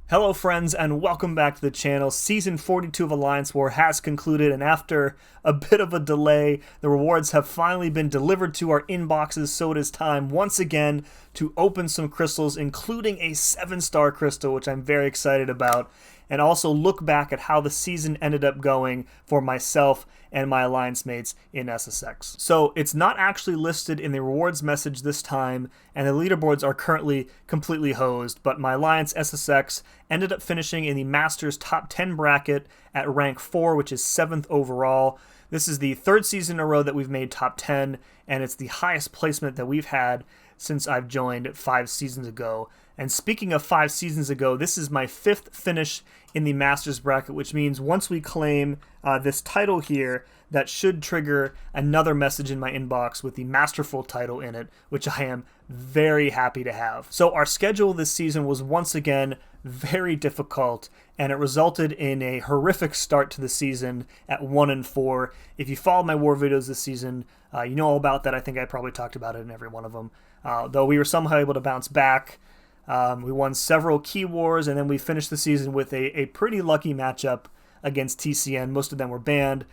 Hello friends and welcome back to the channel. Season 42 of Alliance War has concluded, and after a bit of a delay, the rewards have finally been delivered to our inboxes, so it is time once again to open some crystals, including a 7-star crystal, which I'm very excited about, and also look back at how the season ended up going for myself and my alliance mates in SSX. So it's not actually listed in the rewards message this time, and the leaderboards are currently completely hosed, but my alliance SSX ended up finishing in the Masters top 10 bracket at rank 4, which is 7th overall. This is the third season in a row that we've made top 10, and it's the highest placement that we've had since I've joined 5 seasons ago. And speaking of 5 seasons ago, this is my 5th finish in the Masters bracket, which means once we claim this title here, that should trigger another message in my inbox with the Masterful Title in it, which I am very happy to have. So our schedule this season was once again very difficult, and it resulted in a horrific start to the season at 1-4. If you followed my war videos this season, you know all about that. I think I probably talked about it in every one of them. Though we were somehow able to bounce back. We won several key wars, and then we finished the season with a pretty lucky matchup against TCN. Most of them were banned,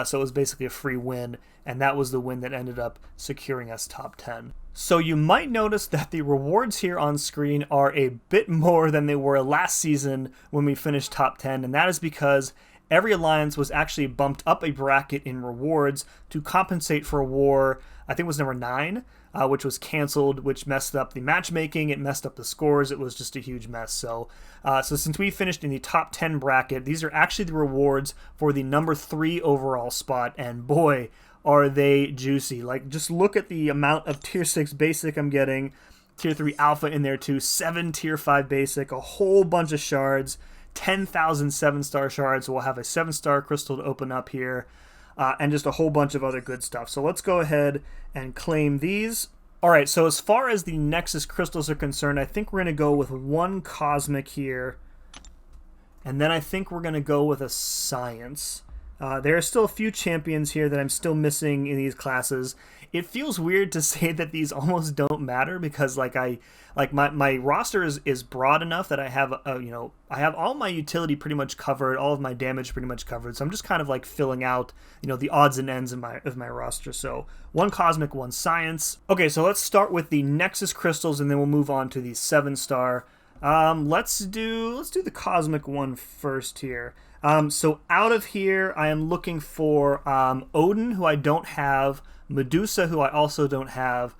so it was basically a free win, and that was the win that ended up securing us top 10. So you might notice that the rewards here on screen are a bit more than they were last season when we finished top 10, and that is because every alliance was actually bumped up a bracket in rewards to compensate for a war, I think it was number 9, which was canceled, which messed up the matchmaking, it messed up the scores, it was just a huge mess. So since we finished in the top 10 bracket, these are actually the rewards for the number 3 overall spot, and boy, are they juicy. Like, just look at the amount of tier 6 basic I'm getting, tier 3 alpha in there too, 7 tier 5 basic, a whole bunch of shards, 10,000 7-star shards. We'll have a 7-star crystal to open up here, and just a whole bunch of other good stuff. So let's go ahead and claim these. Alright, so as far as the Nexus crystals are concerned, I think we're going to go with 1 Cosmic here, and then I think we're going to go with a Science. There are still a few champions here that I'm still missing in these classes. It feels weird to say that these almost don't matter because my roster is broad enough that I have I have all my utility pretty much covered, all of my damage pretty much covered. So I'm just kind of like filling out the odds and ends of my roster. So 1 Cosmic, 1 Science. Okay, so let's start with the Nexus crystals and then we'll move on to the 7-star. Let's do the Cosmic one first here. So out of here, I am looking for Odin, who I don't have, Medusa, who I also don't have,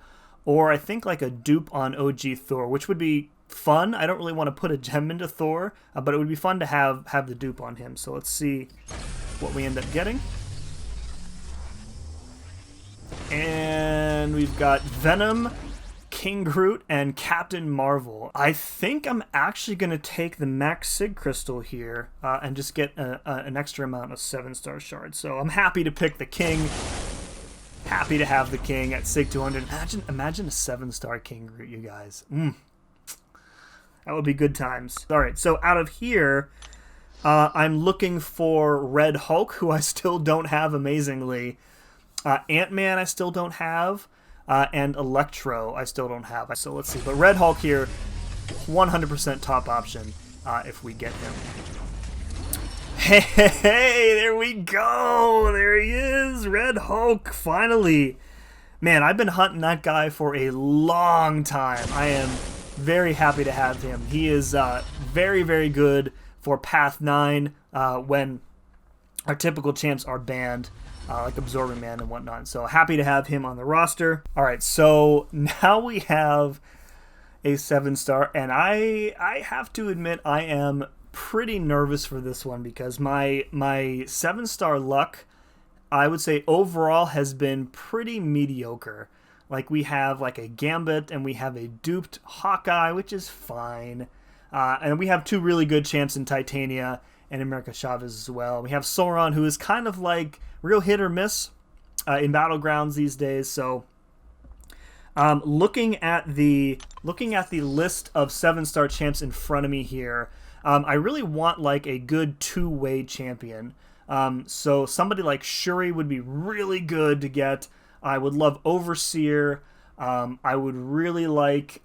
or I think like a dupe on OG Thor, which would be fun. I don't really want to put a gem into Thor, but it would be fun to have the dupe on him. So let's see what we end up getting. And we've got Venom, King Groot, and Captain Marvel. I think I'm actually going to take the Max Sig crystal here and just get an extra amount of 7-star shards. So I'm happy to pick the King. Happy to have the King at Sig 200. Imagine a 7-star King Groot, you guys. That would be good times. Alright, so out of here, I'm looking for Red Hulk, who I still don't have amazingly. Ant-Man I still don't have. And Electro I still don't have. So let's see. But Red Hulk here, 100% top option if we get him. Hey, there we go. There he is, Red Hulk, finally. Man, I've been hunting that guy for a long time. I am very happy to have him. He is very, very good for Path 9 when our typical champs are banned. Like Absorbing Man and whatnot. So happy to have him on the roster. Alright, so now we have a 7-star, and I have to admit I am pretty nervous for this one because my 7-star luck, I would say overall, has been pretty mediocre. Like, we have like a Gambit and we have a duped Hawkeye, which is fine. And we have 2 really good champs in Titania and America Chavez as well. We have Sauron, who is kind of like real hit or miss in Battlegrounds these days. So looking at the list of 7-star champs in front of me here, I really want like a good 2-way champion. So somebody like Shuri would be really good to get. I would love Overseer. I would really like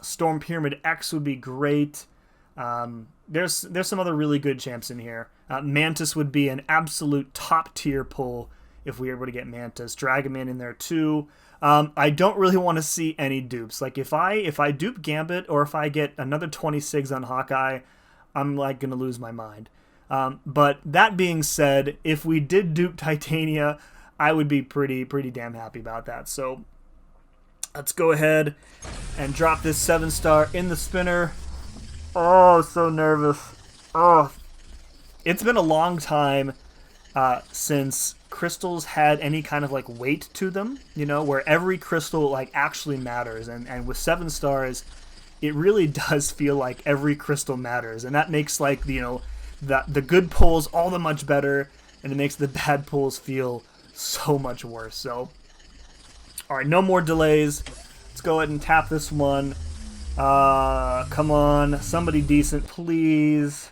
Storm Pyramid X would be great. There's some other really good champs in here. Mantis would be an absolute top tier pull if we were able to get Mantis. Dragoman in there too. I don't really want to see any dupes. Like if I dupe Gambit or if I get another 26 on Hawkeye, I'm like gonna lose my mind. But that being said, if we did dupe Titania, I would be pretty damn happy about that. So let's go ahead and drop this 7-star in the spinner. Oh, so nervous. Oh, it's been a long time since crystals had any kind of like weight to them, you know, where every crystal like actually matters. And with 7 stars, it really does feel like every crystal matters. And that makes like, you know, the good pulls all the much better, and it makes the bad pulls feel so much worse. So, all right, no more delays. Let's go ahead and tap this one. Come on, somebody decent, please.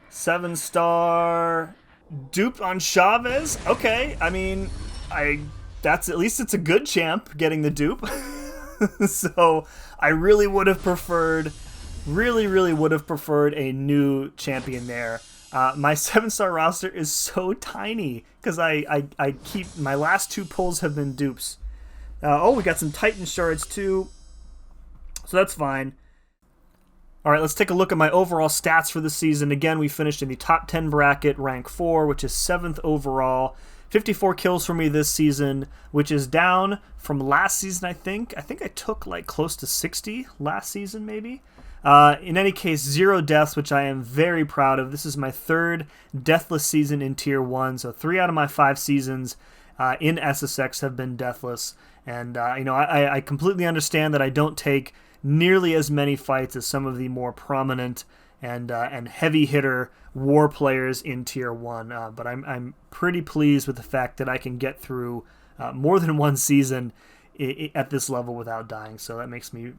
7-star dupe on Chavez. Okay, I mean, that's at least it's a good champ getting the dupe. So I really would have preferred, really would have preferred a new champion there. My 7-star roster is so tiny because I keep my last 2 pulls have been dupes. Oh, we got some Titan shards too, so that's fine. All right, let's take a look at my overall stats for the season. Again, we finished in the top 10 bracket, rank 4, which is 7th overall. 54 kills for me this season, which is down from last season, I think. I think I took like close to 60 last season, maybe. In any case, 0 deaths, which I am very proud of. This is my 3rd deathless season in Tier 1, so 3 out of my 5 seasons in SSX have been deathless. And, you know, I completely understand that I don't take nearly as many fights as some of the more prominent and heavy hitter war players in Tier 1, but I'm pretty pleased with the fact that I can get through more than one season at this level without dying, so that makes me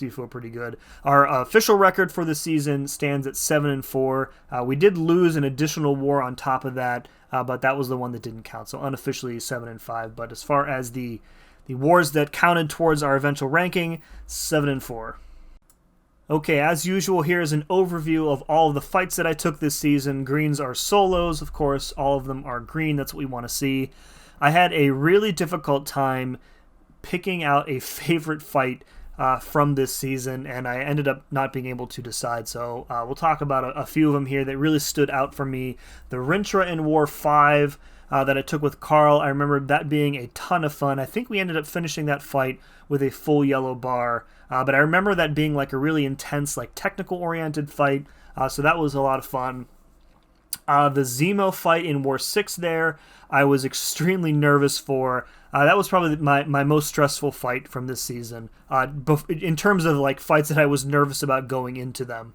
feel pretty good. Our official record for the season stands at 7-4. We did lose an additional war on top of that, but that was the one that didn't count, so unofficially 7-5. But as far as the wars that counted towards our eventual ranking, 7-4. Okay, as usual, here is an overview of all of the fights that I took this season. Greens are solos, of course. All of them are green. That's what we want to see. I had a really difficult time picking out a favorite fight from this season, and I ended up not being able to decide. So we'll talk about a few of them here that really stood out for me. The Rintra in War 5 that I took with Carl, I remember that being a ton of fun. I think we ended up finishing that fight with a full yellow bar. But I remember that being like a really intense, like technical-oriented fight, so that was a lot of fun. The Zemo fight in War 6 there, I was extremely nervous for. That was probably my most stressful fight from this season, in terms of like fights that I was nervous about going into them.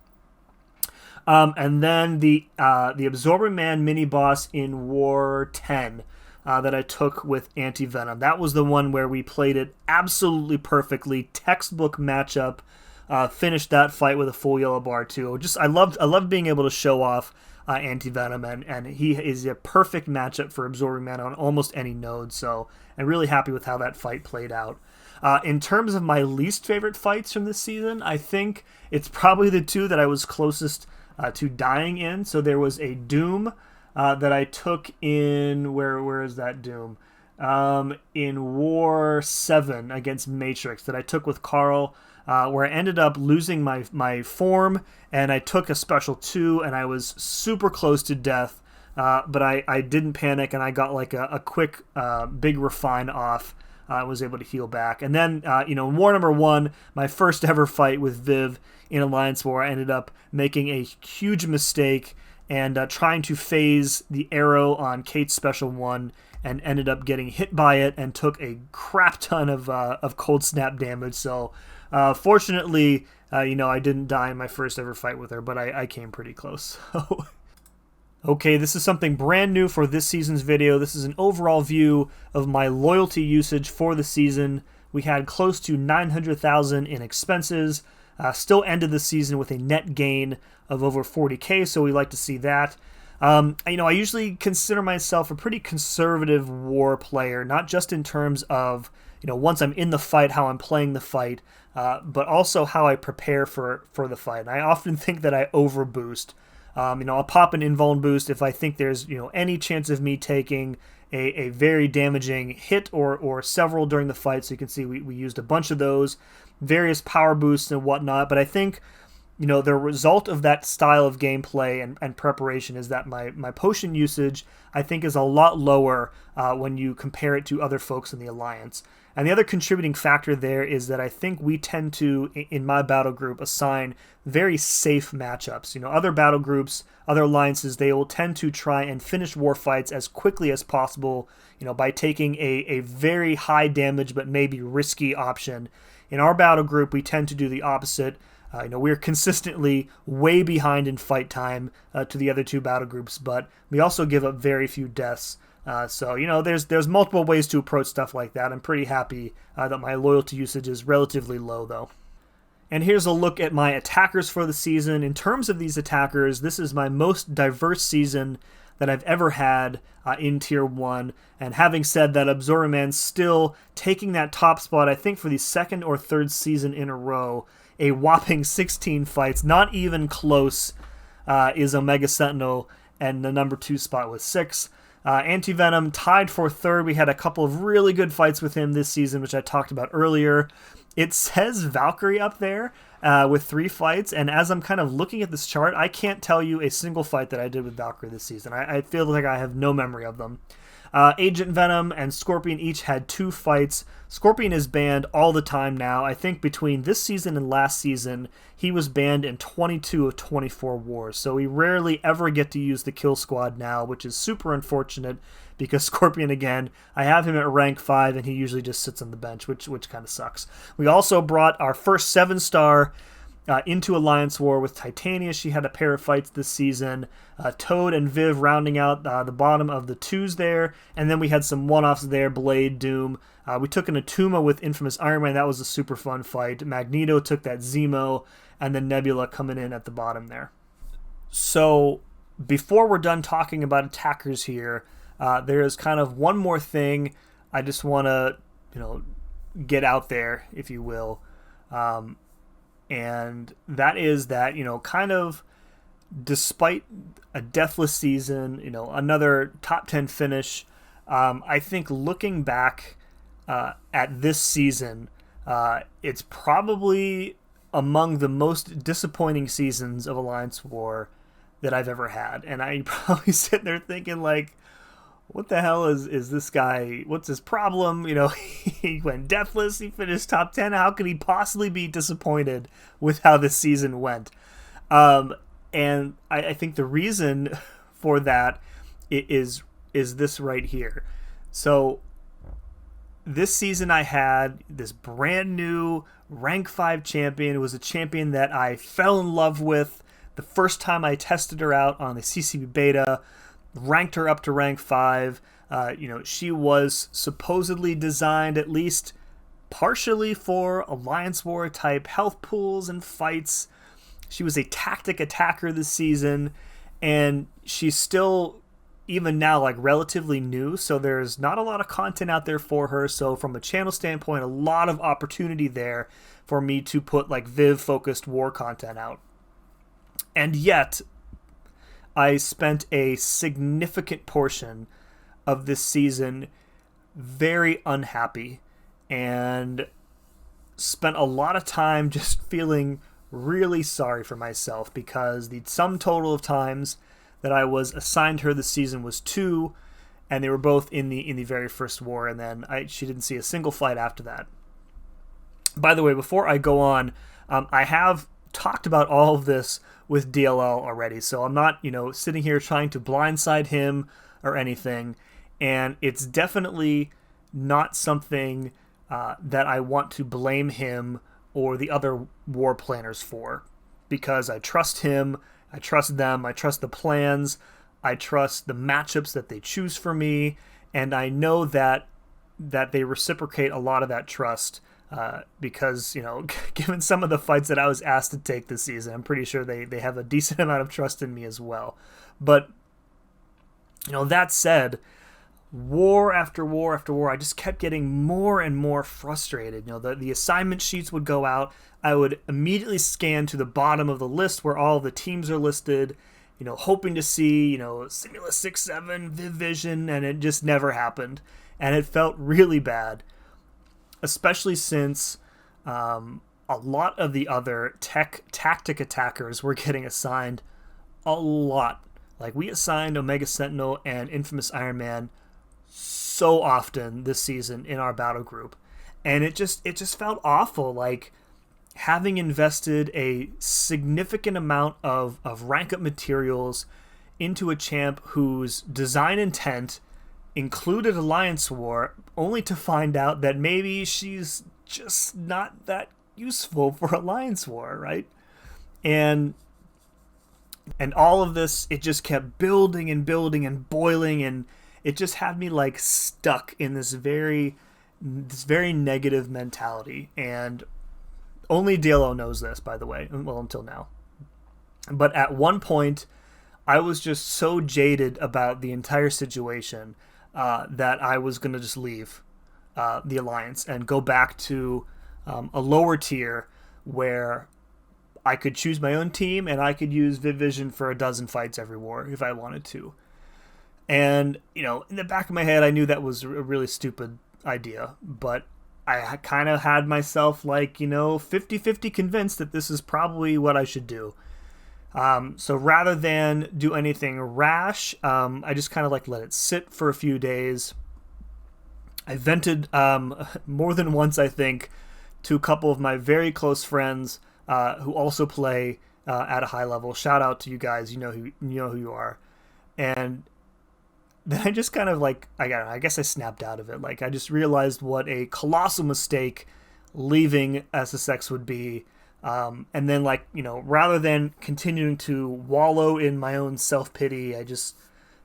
And then the Absorber Man mini-boss in War 10. That I took with Anti-Venom. That was the one where we played it absolutely perfectly. Textbook matchup. Finished that fight with a full yellow bar too. I loved being able to show off Anti-Venom, and he is a perfect matchup for Absorbing Man on almost any node. So I'm really happy with how that fight played out. In terms of my least favorite fights from this season, I think it's probably the 2 that I was closest to dying in. So there was a Doom that I took in, where is that Doom? In War 7 against Matrix that I took with Carl, where I ended up losing my form, and I took a special 2, and I was super close to death, but I didn't panic, and I got like a quick big refine off. I was able to heal back. And then, you know, in War number 1, my first ever fight with Viv in Alliance War, I ended up making a huge mistake and trying to phase the arrow on Kate's special 1, and ended up getting hit by it and took a crap ton of cold snap damage. So fortunately, you know, I didn't die in my first ever fight with her, but I came pretty close. Okay, this is something brand new for this season's video. This is an overall view of my loyalty usage for the season. We had close to 900,000 in expenses. Still ended the season with a net gain of over 40k, so we like to see that. You know, I usually consider myself a pretty conservative war player, not just in terms of, once I'm in the fight, how I'm playing the fight, but also how I prepare for the fight. And I often think that I overboost. I'll pop an invuln boost if I think there's, any chance of me taking a very damaging hit or several during the fight. So you can see we used a bunch of those, various power boosts and whatnot. But I think, the result of that style of gameplay and preparation is that my potion usage, I think, is a lot lower when you compare it to other folks in the Alliance. And the other contributing factor there is that I think we tend to, in my battle group, assign very safe matchups. Other battle groups, other alliances, they will tend to try and finish war fights as quickly as possible, by taking a very high damage but maybe risky option. In our battle group, we tend to do the opposite. We're consistently way behind in fight time to the other two battle groups, but we also give up very few deaths. So there's multiple ways to approach stuff like that. I'm pretty happy that my loyalty usage is relatively low, though. And here's a look at my attackers for the season. In terms of these attackers, this is my most diverse season that I've ever had in Tier 1. And having said that, Absoruman's still taking that top spot, I think, for the second or third season in a row. A whopping 16 fights, not even close, is Omega Sentinel, and the number 2 spot was 6. Anti-Venom tied for third. We had a couple of really good fights with him this season, which I talked about earlier. It says Valkyrie up there with 3 fights, and as I'm kind of looking at this chart, I can't tell you a single fight that I did with Valkyrie this season. I feel like I have no memory of them. Agent Venom and Scorpion each had 2 fights. Scorpion is banned all the time now. I think between this season and last season, he was banned in 22 of 24 wars. So we rarely ever get to use the kill squad now, which is super unfortunate because Scorpion, again, I have him at rank 5 and he usually just sits on the bench, which kind of sucks. We also brought our first 7-star into Alliance War with Titania. She had a pair of fights this season. Toad and Viv rounding out the bottom of the 2s there. And then we had some one-offs there, Blade, Doom. We took an Atuma with Infamous Iron Man. That was a super fun fight. Magneto took that Zemo, and then Nebula coming in at the bottom there. So before we're done talking about attackers here, there is kind of one more thing I just want to, get out there, if you will. And that is that, kind of despite a deathless season, another top 10 finish, I think looking back at this season, it's probably among the most disappointing seasons of Alliance War that I've ever had. And I probably sit there thinking, like, what the hell is this guy? What's his problem? He went deathless. He finished top 10. How could he possibly be disappointed with how this season went? And I think the reason for that is this right here. So this season I had this brand new rank 5 champion. It was a champion that I fell in love with the first time I tested her out on the CCB beta. Ranked her up to rank 5. She was supposedly designed at least partially for Alliance War type health pools and fights. She was a tactic attacker this season, and she's still, even now, like relatively new, so there's not a lot of content out there for her. So from a channel standpoint, a lot of opportunity there for me to put like Viv focused war content out. And yet I spent a significant portion of this season very unhappy and spent a lot of time just feeling really sorry for myself because the sum total of times that I was assigned her this season was 2, and they were both in the very first war, and then she didn't see a single fight after that. By the way, before I go on, I have talked about all of this with DLL already, so I'm not, sitting here trying to blindside him or anything, and it's definitely not something that I want to blame him or the other war planners for, because I trust him, I trust them, I trust the plans, I trust the matchups that they choose for me, and I know that they reciprocate a lot of that trust. Because, given some of the fights that I was asked to take this season, I'm pretty sure they have a decent amount of trust in me as well. But, that said, war after war after war, I just kept getting more and more frustrated. The assignment sheets would go out. I would immediately scan to the bottom of the list where all the teams are listed, hoping to see, Simula 6-7, Viv Vision, and it just never happened. And it felt really bad, especially since a lot of the other tactic attackers were getting assigned a lot. Like, we assigned Omega Sentinel and Infamous Iron Man so often this season in our battle group, and it just felt awful, like having invested a significant amount of rank up materials into a champ whose design intent included Alliance War, only to find out that maybe she's just not that useful for Alliance War, right? And all of this, it just kept building and building and boiling, and it just had me like stuck in this very negative mentality. And only DLO knows this, by the way, well, until now. But at one point, I was just so jaded about the entire situation that I was going to just leave the Alliance and go back to a lower tier where I could choose my own team and I could use Viv Vision for a dozen fights every war if I wanted to. And, in the back of my head, I knew that was a really stupid idea, but I kind of had myself 50-50 convinced that this is probably what I should do. So rather than do anything rash, I just kind of let it sit for a few days. I vented more than once, I think, to a couple of my very close friends who also play at a high level. Shout out to you guys. You know who you are. And then I just kind of I guess I snapped out of it. I just realized what a colossal mistake leaving SSX would be. And then rather than continuing to wallow in my own self-pity, I just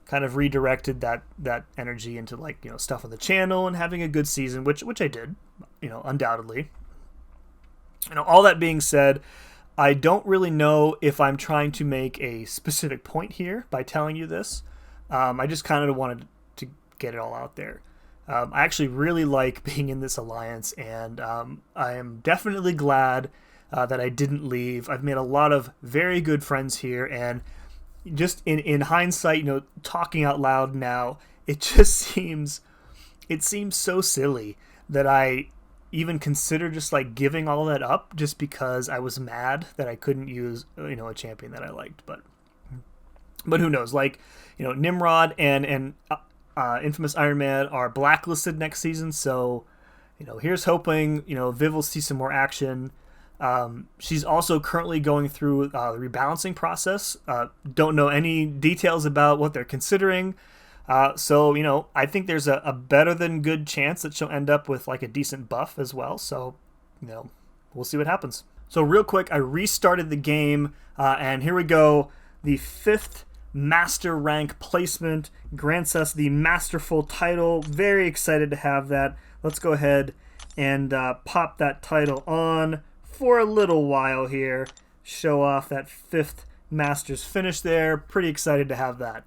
kind of redirected that energy into stuff on the channel and having a good season, which I did, undoubtedly. All that being said, I don't really know if I'm trying to make a specific point here by telling you this. I just kind of wanted to get it all out there. I actually really like being in this alliance, and I am definitely glad that I didn't leave. I've made a lot of very good friends here, and just in hindsight, talking out loud now, it seems so silly that I even consider just giving all that up just because I was mad that I couldn't use a champion that I liked. But who knows? Nimrod and Infamous Iron Man are blacklisted next season, so here's hoping Viv will see some more action. She's also currently going through the rebalancing process. Don't know any details about what they're considering. So I think there's a better than good chance that she'll end up with a decent buff as well. So, we'll see what happens. So real quick, I restarted the game, and here we go. The 5th Master rank placement grants us the Masterful Title. Very excited to have that. Let's go ahead and pop that title on for a little while here. Show off that 5th Master's finish there. Pretty excited to have that.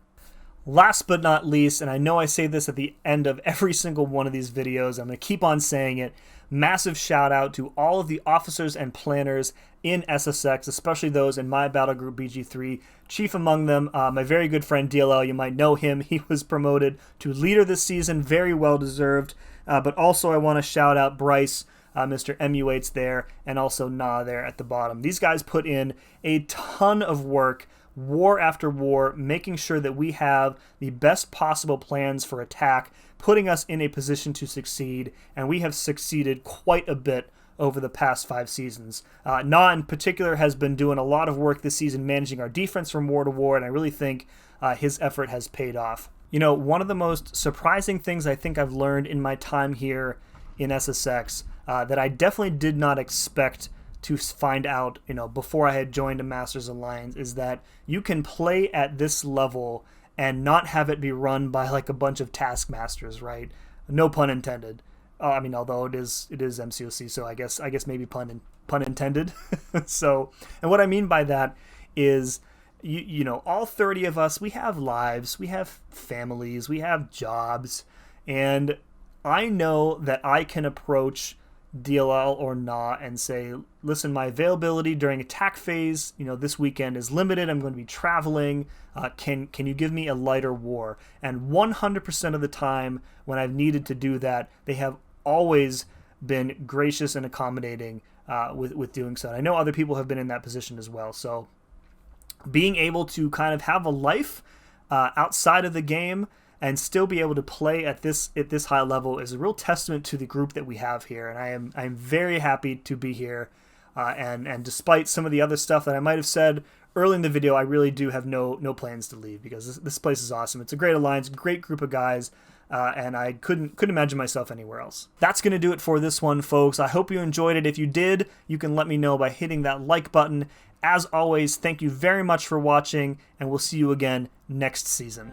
Last but not least, and I know I say this at the end of every single one of these videos, I'm going to keep on saying it, massive shout out to all of the officers and planners in SSX, especially those in my battle group BG3. Chief among them, my very good friend DLL, you might know him. He was promoted to leader this season, very well deserved. But also I want to shout out Bryce, Mr. MU8's there, and also Na there at the bottom. These guys put in a ton of work, war after war, making sure that we have the best possible plans for attack, putting us in a position to succeed, and we have succeeded quite a bit over the past 5 seasons. Na in particular has been doing a lot of work this season managing our defense from war to war, and I really think his effort has paid off. One of the most surprising things I think I've learned in my time here in SSX that I definitely did not expect to find out, before I had joined a Masters Alliance, is that you can play at this level and not have it be run by a bunch of taskmasters, right? No pun intended. Although it is MCOC, so I guess maybe pun intended. So, and what I mean by that is, you know, all 30 of us, we have lives, we have families, we have jobs, and I know that I can approach DLL or not and say, listen, my availability during attack phase, you know, this weekend is limited. I'm going to be traveling. Can you give me a lighter war? And 100% of the time when I've needed to do that, they have always been gracious and accommodating with doing so. And I know other people have been in that position as well. So being able to kind of have a life outside of the game and still be able to play at this high level is a real testament to the group that we have here. And I'm very happy to be here. And despite some of the other stuff that I might have said early in the video, I really do have no plans to leave, because this place is awesome. It's a great alliance, great group of guys, and I couldn't imagine myself anywhere else. That's going to do it for this one, folks. I hope you enjoyed it. If you did, you can let me know by hitting that like button. As always, thank you very much for watching, and we'll see you again next season.